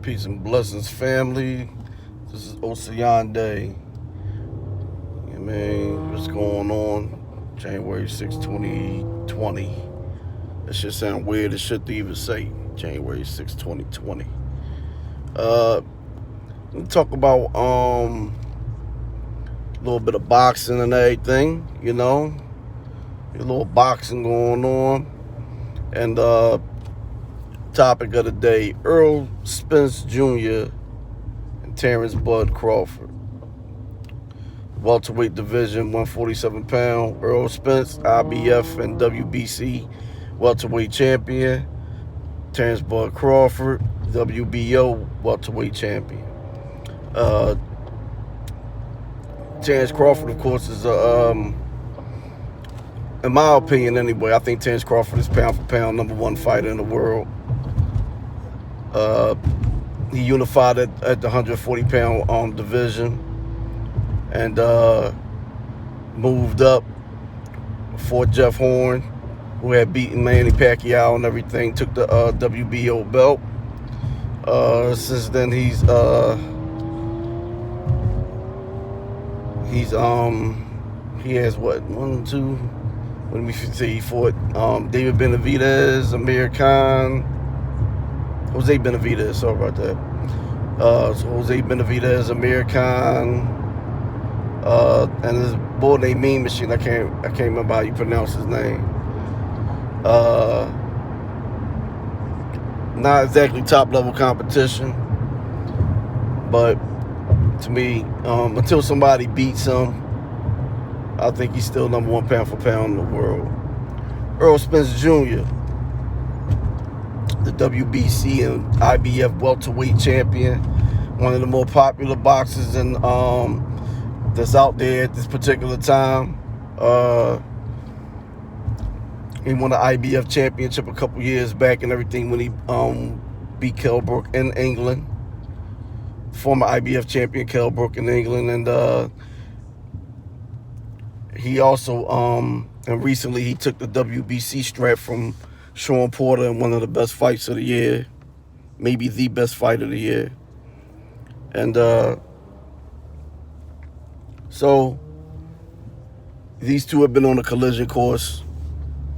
Peace and blessings, family. This is Ocean Day. I mean, what's going on? January 6, 2020. That shit sound weird as shit to even say. January 6, 2020. Let me talk about a little bit of boxing and everything, A little boxing going on. And topic of the day, Errol Spence Jr. and Terrence Bud Crawford. Welterweight division, 147 pound. Errol Spence, IBF and WBC welterweight champion. Terrence Bud Crawford, WBO welterweight champion. Terrence Crawford, of course, is in my opinion anyway, I think Terrence Crawford is pound for pound #1 fighter in the world. He unified at the 140-pound division and moved up for Jeff Horn, who had beaten Manny Pacquiao and everything, took the WBO belt. Since then, he has what, one, two, let me see, he fought David Benavidez, Amir Khan, Jose Benavidez, sorry about that. So Jose Benavidez, Amir Khan, and this boy named Mean Machine. I can't remember how you pronounce his name. Not exactly top level competition, but to me, until somebody beats him, I think he's still #1 pound for pound in the world. Errol Spence Jr., the WBC and IBF welterweight champion, one of the more popular boxers that's out there at this particular time. He won the IBF championship a couple years back and everything when he beat Kell Brook in England. Former IBF champion Kell Brook in England, and he also and recently he took the WBC strap from Sean Porter in one of the best fights of the year, maybe the best fight of the year. And so these two have been on a collision course.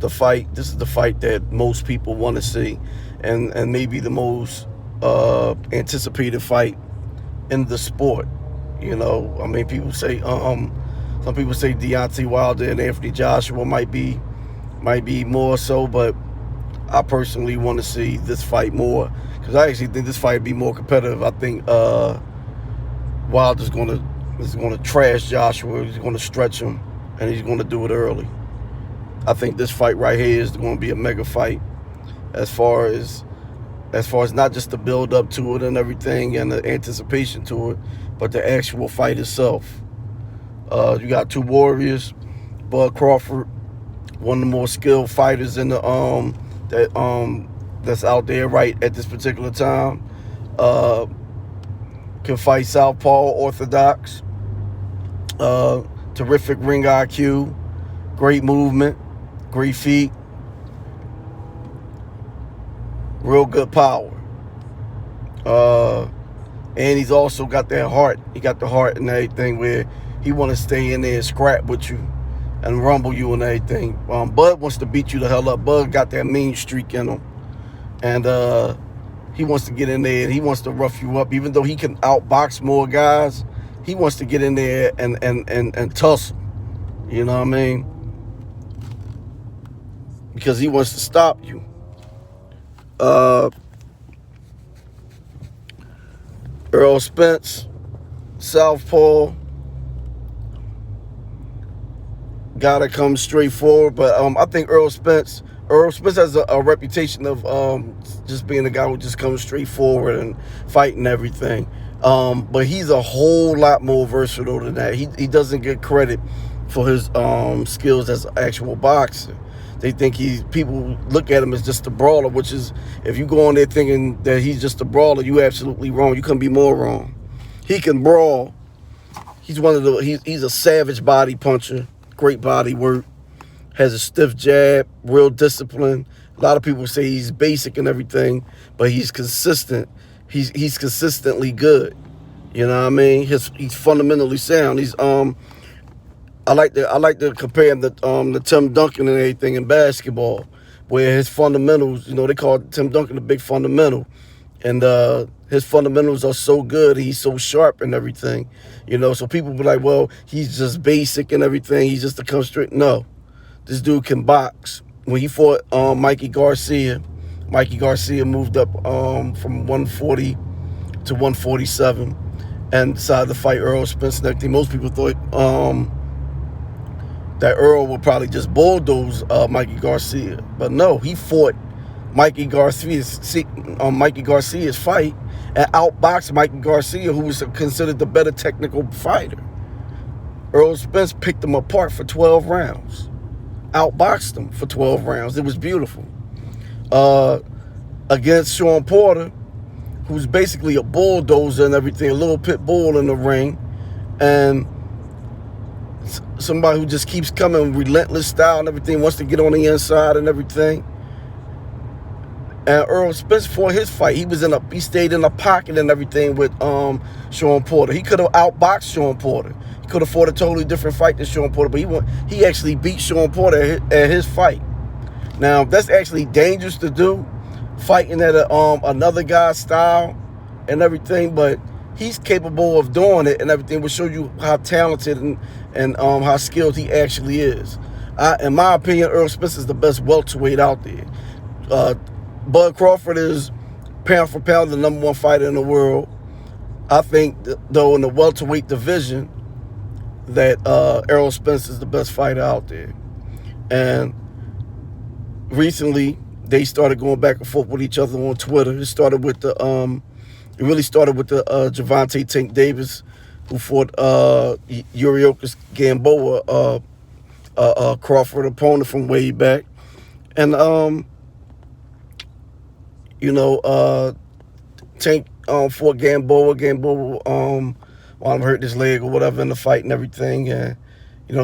This is the fight that most people want to see, and maybe the most anticipated fight in the sport. I mean, people say some people say Deontay Wilder and Anthony Joshua might be more so, but I personally want to see this fight more because I actually think this fight would be more competitive. I think Wilder's going to trash Joshua. He's going to stretch him, and he's going to do it early. I think this fight right here is going to be a mega fight as far as not just the build up to it and everything and the anticipation to it, but the actual fight itself. You got two warriors. Bud Crawford, one of the more skilled fighters in the that's out there right at this particular time. Can fight southpaw, orthodox. Terrific ring IQ, great movement, great feet, real good power. And he's also got that heart. He got the heart and everything where he want to stay in there and scrap with you and rumble you and everything. Bud wants to beat you the hell up. Bud got that mean streak in him. And he wants to get in there and he wants to rough you up. Even though he can outbox more guys, he wants to get in there and tussle. You know what I mean? Because he wants to stop you. Errol Spence, southpaw, gotta come straight forward. But I think Errol Spence has a reputation of just being a guy who just comes straight forward and fighting everything. But he's a whole lot more versatile than that. He doesn't get credit for his skills as an actual boxer. They think people look at him as just a brawler, which is, if you go on there thinking that he's just a brawler, you absolutely wrong. You couldn't be more wrong. He can brawl. He's a savage body puncher, great body work, has a stiff jab, real discipline. A lot of people say he's basic and everything, but he's consistent. he's consistently good. You know what I mean? He's fundamentally sound. I like to compare him to Tim Duncan and everything in basketball, where his fundamentals, they call Tim Duncan the big fundamental, and his fundamentals are so good. He's so sharp and everything, So people be like, well, he's just basic and everything. He's just a come straight. No, this dude can box. When he fought Mikey Garcia moved up from 140 to 147 and decided to fight Errol Spence and everything. Most people thought that Errol would probably just bulldoze Mikey Garcia. But no, he fought Mikey Garcia's fight and outboxed Mikey Garcia, who was considered the better technical fighter. Errol Spence picked him apart for 12 rounds. Outboxed him for 12 rounds. It was beautiful. Against Sean Porter, who's basically a bulldozer and everything, a little pit bull in the ring, and somebody who just keeps coming, relentless style and everything, wants to get on the inside and everything. And Errol Spence, for his fight, he stayed in a pocket and everything with Sean Porter. He could have outboxed Sean Porter. He could have fought a totally different fight than Sean Porter, but he actually beat Sean Porter at his fight. Now, that's actually dangerous to do, fighting at another guy's style and everything, but he's capable of doing it and everything. Will show you how talented and how skilled he actually is. In my opinion, Errol Spence is the best welterweight out there. Bud Crawford is pound for pound the number one fighter in the world. I think, though, in the welterweight division, that Errol Spence is the best fighter out there. And recently, they started going back and forth with each other on Twitter. It really started with the Gervonta Tank Davis, who fought Yuriorkis Gamboa, Crawford opponent from way back, and Tank fought Gamboa. Gamboa hurt his leg or whatever in the fight and everything, and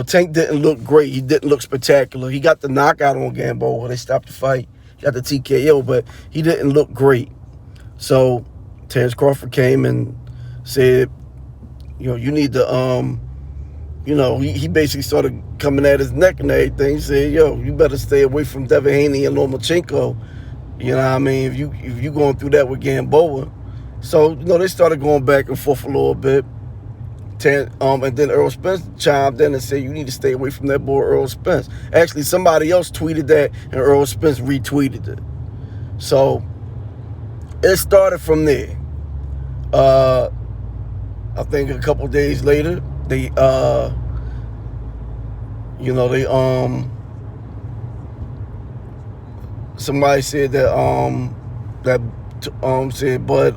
Tank didn't look great. He didn't look spectacular. He got the knockout on Gamboa. They stopped the fight. He got the TKO, but he didn't look great. So Terence Crawford came and said, you need to, he basically started coming at his neck and everything. He said, you better stay away from Devin Haney and Lomachenko. You know what I mean? If you going through that with Gamboa. So, they started going back and forth a little bit. And then Errol Spence chimed in and said, you need to stay away from that boy Errol Spence. Actually, somebody else tweeted that, and Errol Spence retweeted it. So it started from there. I think a couple days later, somebody said that said Bud,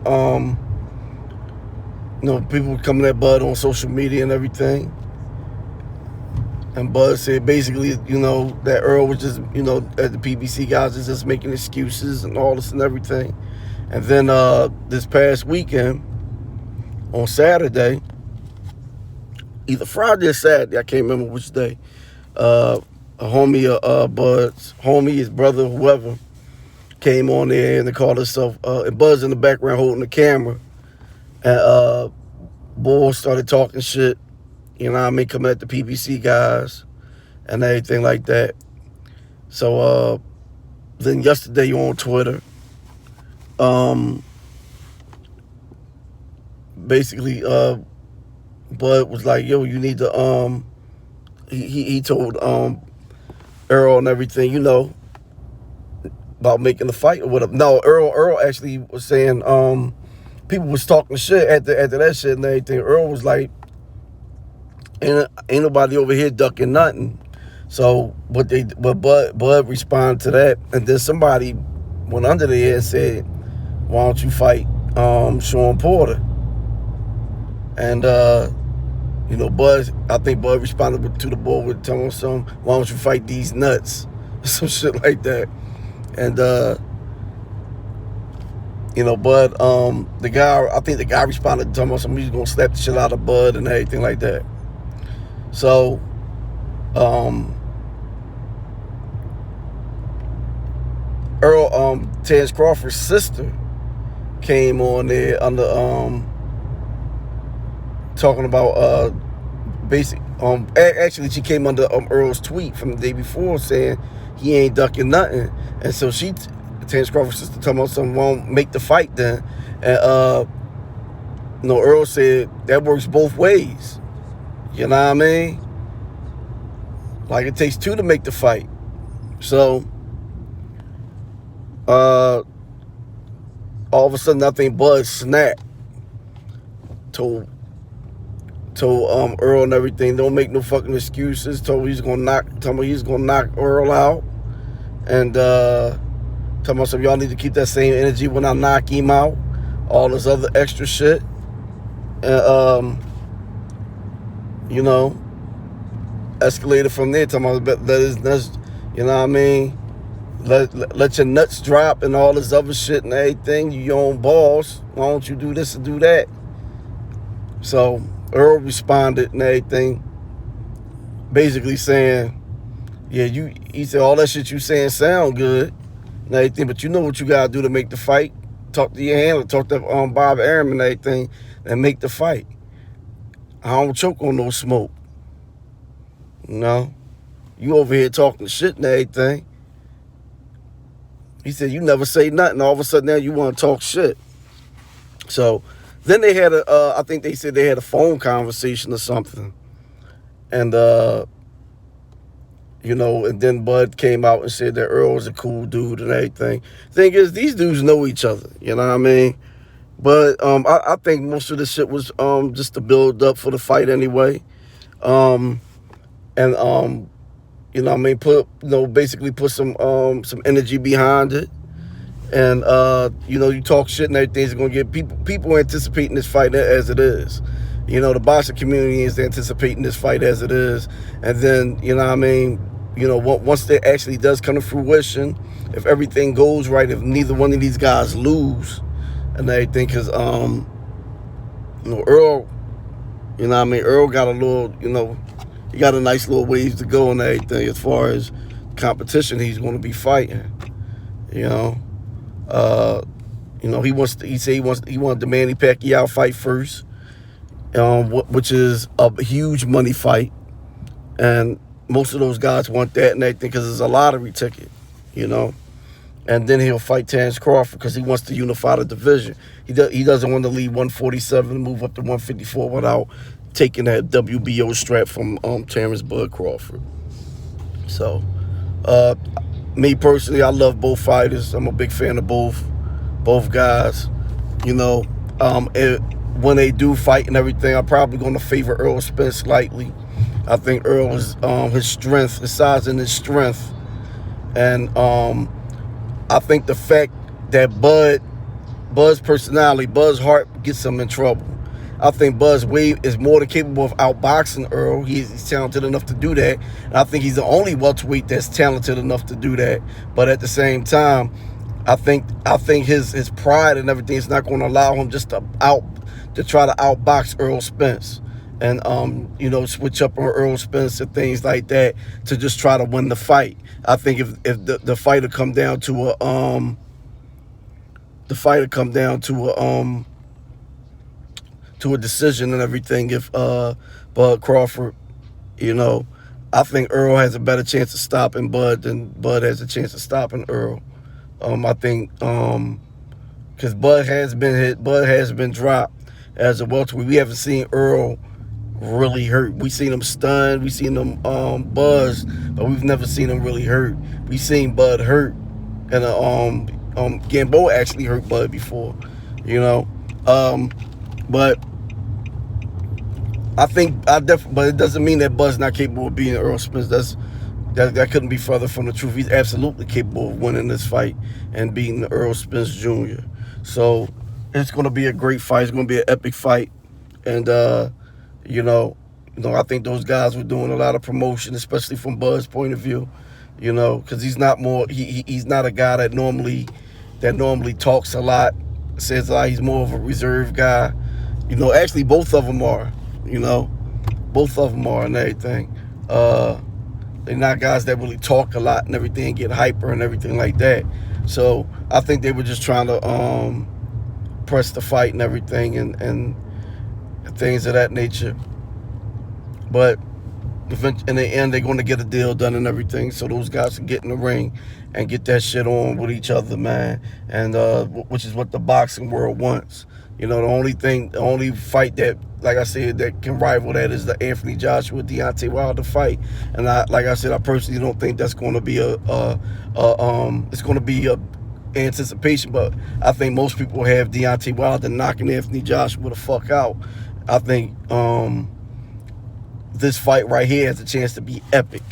people were coming at Bud on social media and everything. And Bud said basically, that Earl was just, that the PBC guys is just making excuses and all this and everything. And then this past weekend, on Saturday, either Friday or Saturday, I can't remember which day, a homie, Bud's homie, his brother, whoever, came on there and they called himself, and Bud's in the background holding the camera. And Bull started talking shit, coming at the PBC guys and everything like that. So then yesterday on Twitter, basically Bud was like, yo, you need to he told Errol and everything, about making the fight or whatever. No, Errol actually was saying people was talking shit after that shit and everything. Earl was like, ain't nobody over here ducking nothing. So Bud responded to that, and then somebody went under there and said, why don't you fight Sean Porter? And Bud, I think Bud responded to the board with telling him something, why don't you fight these nuts? Some shit like that. And Bud, I think the guy responded to telling him something, he's gonna slap the shit out of Bud and everything like that. So Terence Crawford's sister came on there under talking about basic actually she came under Earl's tweet from the day before saying he ain't ducking nothing, and so Terrence Crawford's sister talking about something won't make the fight then, and Earl said that works both ways. You know what I mean? Like it takes two to make the fight. So all of a sudden I think Bud snapped, told Earl and everything, don't make no fucking excuses, told me he's gonna knock Earl out, and talking about some y'all need to keep that same energy when I knock him out, all this other extra shit. And escalated from there, talking about let his nuts, you know what I mean? Let your nuts drop and all this other shit and everything. You your own boss. Why don't you do this and do that? So Earl responded and everything, basically saying, yeah, he said all that shit you saying sound good and everything, but you know what you gotta do to make the fight. Talk to your handler, talk to Bob Arum and everything, and make the fight. I don't choke on no smoke. You over here talking shit and everything. He said, you never say nothing. All of a sudden now you want to talk shit. So then they had I think they said they had a phone conversation or something. And, and then Bud came out and said that Earl was a cool dude and everything. Thing is, these dudes know each other. You know what I mean? But I think most of the shit was just to build up for the fight anyway. Basically put some energy behind it, and you talk shit and everything's gonna get people anticipating this fight as it is. The boxing community is anticipating this fight as it is, and then once it actually does come to fruition, if everything goes right, if neither one of these guys lose and everything, because Earl, Earl got a little, he got a nice little ways to go and everything as far as competition he's going to be fighting. He wanted the Manny Pacquiao fight first, which is a huge money fight, and most of those guys want that and everything because it's a lottery ticket, And then he'll fight Terrence Crawford because he wants to unify the division. He doesn't want to leave 147 and move up to 154 without taking that WBO strap from Terrence Bud Crawford. So, me personally, I love both fighters. I'm a big fan of both guys. When they do fight and everything, I'm probably going to favor Errol Spence slightly. I think Earl is his strength, his size and his strength, and I think the fact that Bud's personality, Bud's heart gets him in trouble. I think Bud's is more than capable of outboxing Earl. He's talented enough to do that. And I think he's the only welterweight that's talented enough to do that. But at the same time, I think his pride and everything is not going to allow him just to try to outbox Errol Spence and switch up on Errol Spence and things like that to just try to win the fight. I think if the fight will come down to a decision and everything, if Bud Crawford, I think Earl has a better chance of stopping Bud than Bud has a chance of stopping Earl. I think because Bud has been hit, Bud has been dropped as a welterweight. We haven't seen Earl really hurt. We've seen him stunned, we've seen him buzzed, but we've never seen him really hurt. We've seen Bud hurt, and Gamboa actually hurt Bud before, but but it doesn't mean that Bud's not capable of beating Errol Spence. That couldn't be further from the truth. He's absolutely capable of winning this fight and beating Errol Spence Jr. So it's going to be a great fight. It's going to be an epic fight, and I think those guys were doing a lot of promotion, especially from Bud's point of view, because he's not he's not a guy that normally talks a lot, says a lot. He's more of a reserved guy. Actually both of them are. Both of them are and everything. They're not guys that really talk a lot and everything, get hyper and everything like that. So I think they were just trying to press the fight and everything, and things of that nature. But in the end, they're going to get a deal done and everything, so those guys can get in the ring and get that shit on with each other, man. And which is what the boxing world wants. You know, the only fight that, like I said, that can rival that is the Anthony Joshua Deontay Wilder fight. And like I said, I personally don't think that's going to be it's going to be a anticipation, but I think most people have Deontay Wilder knocking Anthony Joshua the fuck out. I think this fight right here has a chance to be epic.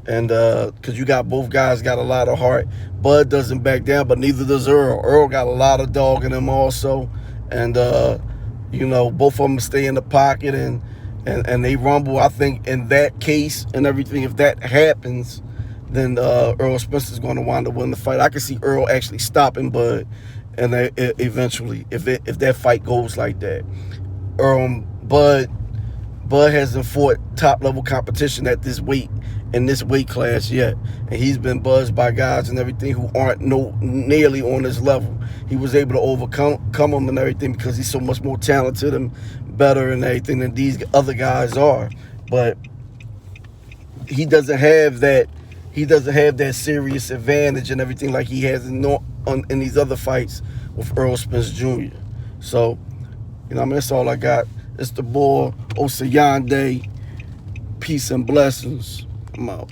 And because you got both guys got a lot of heart. Bud doesn't back down, but neither does Earl. Earl got a lot of dog in him also. And, you know, both of them stay in the pocket and they rumble. I think in that case and everything, if that happens, then Errol Spencer's going to wind up winning the fight. I can see Earl actually stopping Bud, and eventually, if that fight goes like that. Bud hasn't fought top level competition at this weight in this weight class yet, and he's been buzzed by guys and everything who aren't nearly on his level. He was able to overcome them and everything because he's so much more talented and better and everything than these other guys are. But he doesn't have that. He doesn't have that serious advantage and everything like he has in these other fights with Errol Spence Jr. So, you know, I mean, that's all I got. It's the boy Osayande. Peace and blessings. I'm out.